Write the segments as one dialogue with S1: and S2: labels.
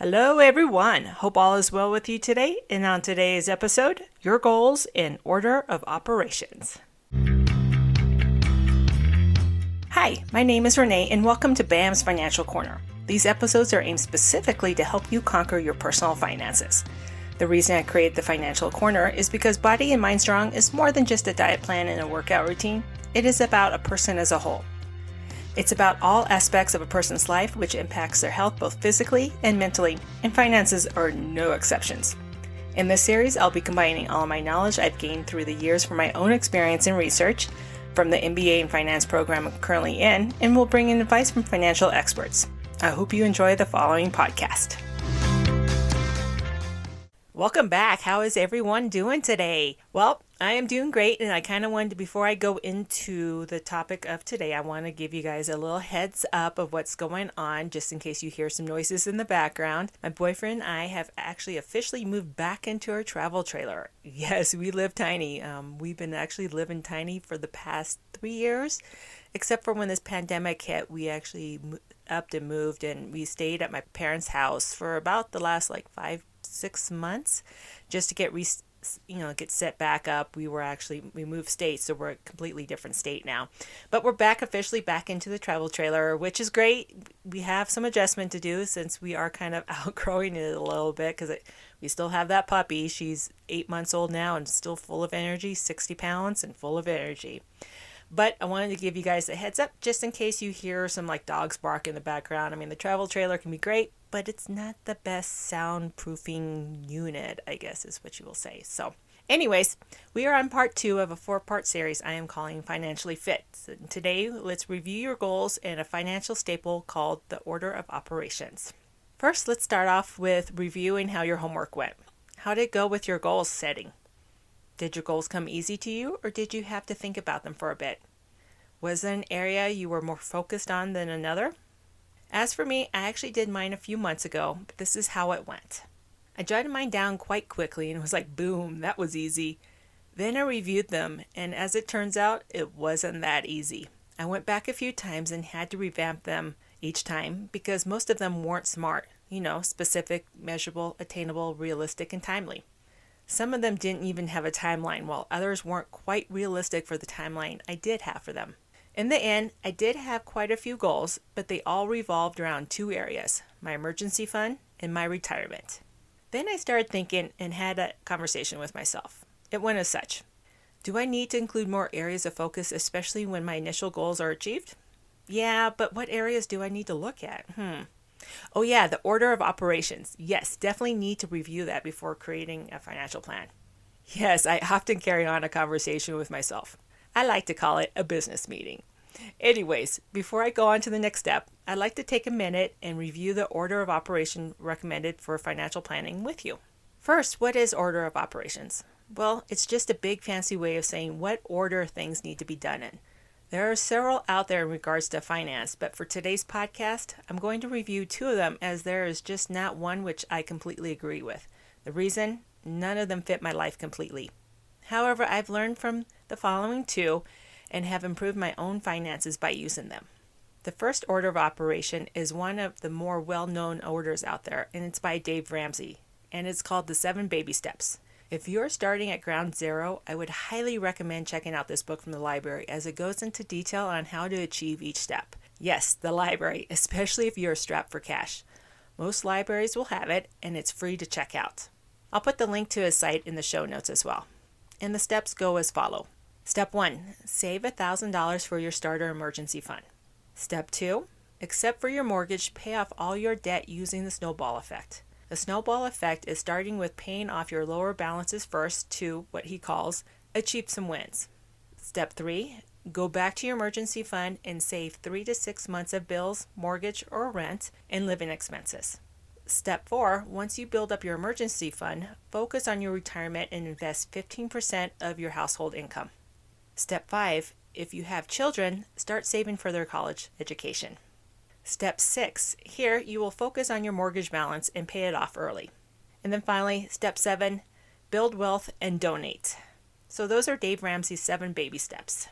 S1: Hello, everyone. Hope all is well with you today. And on today's episode, your goals in order of operations. Hi, my name is Renee, and welcome to BAM's Financial Corner. These episodes are aimed specifically to help you conquer your personal finances. The reason I created the Financial Corner is because Body and Mind Strong is more than just a diet plan and a workout routine. It is about a person as a whole. It's about all aspects of a person's life, which impacts their health both physically and mentally, and finances are no exceptions. In this series, I'll be combining all my knowledge I've gained through the years from my own experience and research, from the MBA and finance program I'm currently in, and will bring in advice from financial experts. I hope you enjoy the following podcast. Welcome back. How is everyone doing today? Well, I am doing great, and I kind of wanted to, before I go into the topic of today, I want to give you guys a little heads up of what's going on, just in case you hear some noises in the background. My boyfriend and I have actually officially moved back into our travel trailer. Yes, we live tiny. We've been actually living tiny for the past 3 years, except for when this pandemic hit, we actually upped and moved, and we stayed at my parents' house for about the last 5-6 months just to get set back up. We moved states, so we're a completely different state now. But we're officially back into the travel trailer, which is great. We have some adjustment to do since we are kind of outgrowing it a little bit because we still have that puppy. She's 8 months old now and still full of energy, 60 pounds and full of energy. But I wanted to give you guys a heads up just in case you hear some dogs bark in the background. I mean, the travel trailer can be great, but it's not the best soundproofing unit, I guess is what you will say. So anyways, we are on part 2 of a 4-part series I am calling Financially Fit. So today, let's review your goals and a financial staple called the order of operations. First, let's start off with reviewing how your homework went. How did it go with your goals setting? Did your goals come easy to you, or did you have to think about them for a bit? Was there an area you were more focused on than another? As for me, I actually did mine a few months ago, but this is how it went. I jotted mine down quite quickly and was like, boom, that was easy. Then I reviewed them, and as it turns out, it wasn't that easy. I went back a few times and had to revamp them each time because most of them weren't smart, specific, measurable, attainable, realistic, and timely. Some of them didn't even have a timeline, while others weren't quite realistic for the timeline I did have for them. In the end, I did have quite a few goals, but they all revolved around 2 areas, my emergency fund and my retirement. Then I started thinking and had a conversation with myself. It went as such. Do I need to include more areas of focus, especially when my initial goals are achieved? Yeah, but what areas do I need to look at? Oh yeah, the order of operations. Yes, definitely need to review that before creating a financial plan. Yes, I often carry on a conversation with myself. I like to call it a business meeting. Anyways, before I go on to the next step, I'd like to take a minute and review the order of operation recommended for financial planning with you. First, what is order of operations? Well, it's just a big fancy way of saying what order things need to be done in. There are several out there in regards to finance, but for today's podcast, I'm going to review 2 of them as there is just not one which I completely agree with. The reason? None of them fit my life completely. However, I've learned from the following 2 and have improved my own finances by using them. The first order of operation is one of the more well-known orders out there, and it's by Dave Ramsey, and it's called the 7 Baby Steps. If you're starting at ground zero, I would highly recommend checking out this book from the library as it goes into detail on how to achieve each step. Yes, the library, especially if you're strapped for cash. Most libraries will have it, and it's free to check out. I'll put the link to his site in the show notes as well. And the steps go as follow. Step 1, save $1,000 for your starter emergency fund. Step 2, except for your mortgage, pay off all your debt using the snowball effect. The snowball effect is starting with paying off your lower balances first to, what he calls, achieve some wins. Step 3, go back to your emergency fund and save 3 to 6 months of bills, mortgage or rent, and living expenses. Step 4, once you build up your emergency fund, focus on your retirement and invest 15% of your household income. Step 5, if you have children, start saving for their college education. Step 6, here you will focus on your mortgage balance and pay it off early. And then finally, step 7, build wealth and donate. So those are Dave Ramsey's 7 baby steps.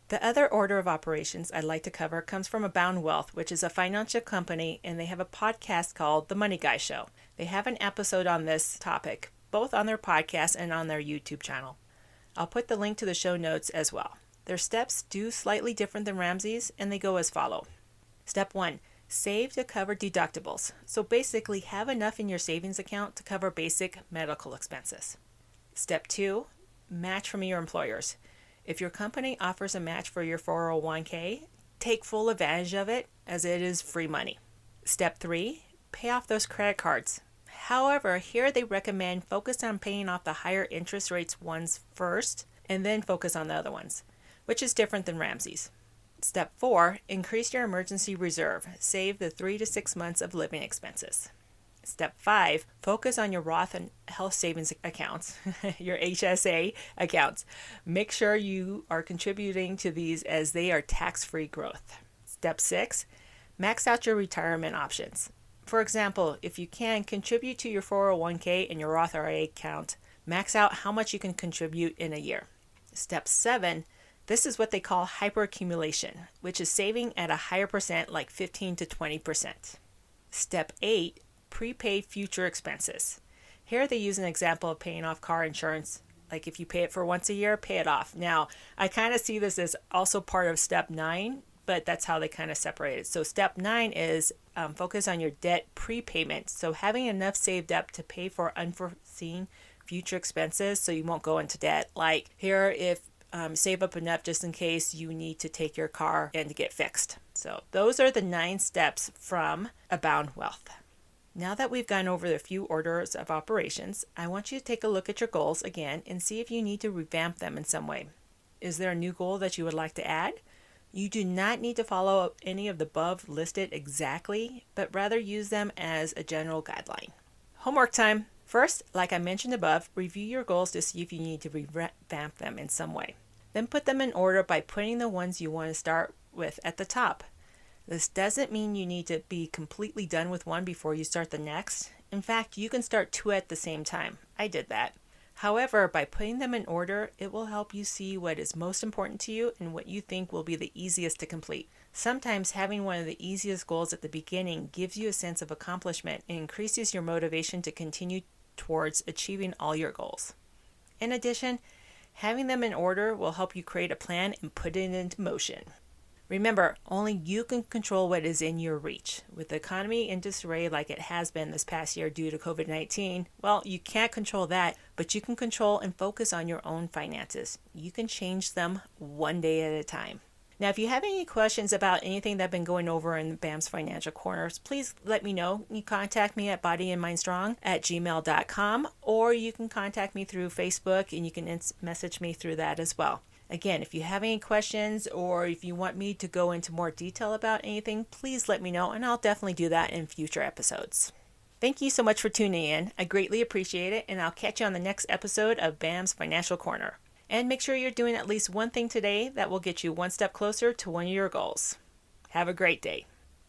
S1: The other order of operations I'd like to cover comes from Abound Wealth, which is a financial company, and they have a podcast called The Money Guy Show. They have an episode on this topic, both on their podcast and on their YouTube channel. I'll put the link to the show notes as well. Their steps do slightly different than Ramsey's, and they go as follow. Step 1. Save to cover deductibles. So basically, have enough in your savings account to cover basic medical expenses. Step 2. Match from your employers. If your company offers a match for your 401k, take full advantage of it as it is free money. Step 3. Pay off those credit cards. However, here they recommend focus on paying off the higher interest rates ones first and then focus on the other ones, which is different than Ramsey's. Step 4, increase your emergency reserve. Save the 3 to 6 months of living expenses. Step 5, focus on your Roth and health savings accounts, your HSA accounts. Make sure you are contributing to these as they are tax-free growth. Step 6, max out your retirement options. For example, if you can, contribute to your 401k and your Roth IRA account. Max out how much you can contribute in a year. Step 7, this is what they call hyperaccumulation, which is saving at a higher percent like 15 to 20%. Step 8, prepaid future expenses. Here they use an example of paying off car insurance. Like if you pay it for once a year, pay it off. Now, I kind of see this as also part of step 9, but that's how they kind of separate it. So step 9 is focus on your debt prepayment. So having enough saved up to pay for unforeseen future expenses so you won't go into debt. Like here, if save up enough just in case you need to take your car and to get fixed. So those are the 9 steps from Abound Wealth. Now that we've gone over the few orders of operations, I want you to take a look at your goals again and see if you need to revamp them in some way. Is there a new goal that you would like to add? You do not need to follow any of the above listed exactly, but rather use them as a general guideline. Homework time. First, like I mentioned above, review your goals to see if you need to revamp them in some way. Then put them in order by putting the ones you want to start with at the top. This doesn't mean you need to be completely done with one before you start the next. In fact, you can start 2 at the same time. I did that. However, by putting them in order, it will help you see what is most important to you and what you think will be the easiest to complete. Sometimes having one of the easiest goals at the beginning gives you a sense of accomplishment and increases your motivation to continue towards achieving all your goals. In addition, having them in order will help you create a plan and put it into motion. Remember, only you can control what is in your reach. With the economy in disarray like it has been this past year due to COVID-19, well, you can't control that, but you can control and focus on your own finances. You can change them one day at a time. Now, if you have any questions about anything that I've been going over in BAM's Financial Corners, please let me know. You contact me at bodyandmindstrong@gmail.com, or you can contact me through Facebook and you can message me through that as well. Again, if you have any questions or if you want me to go into more detail about anything, please let me know and I'll definitely do that in future episodes. Thank you so much for tuning in. I greatly appreciate it, and I'll catch you on the next episode of BAM's Financial Corner. And make sure you're doing at least one thing today that will get you one step closer to one of your goals. Have a great day.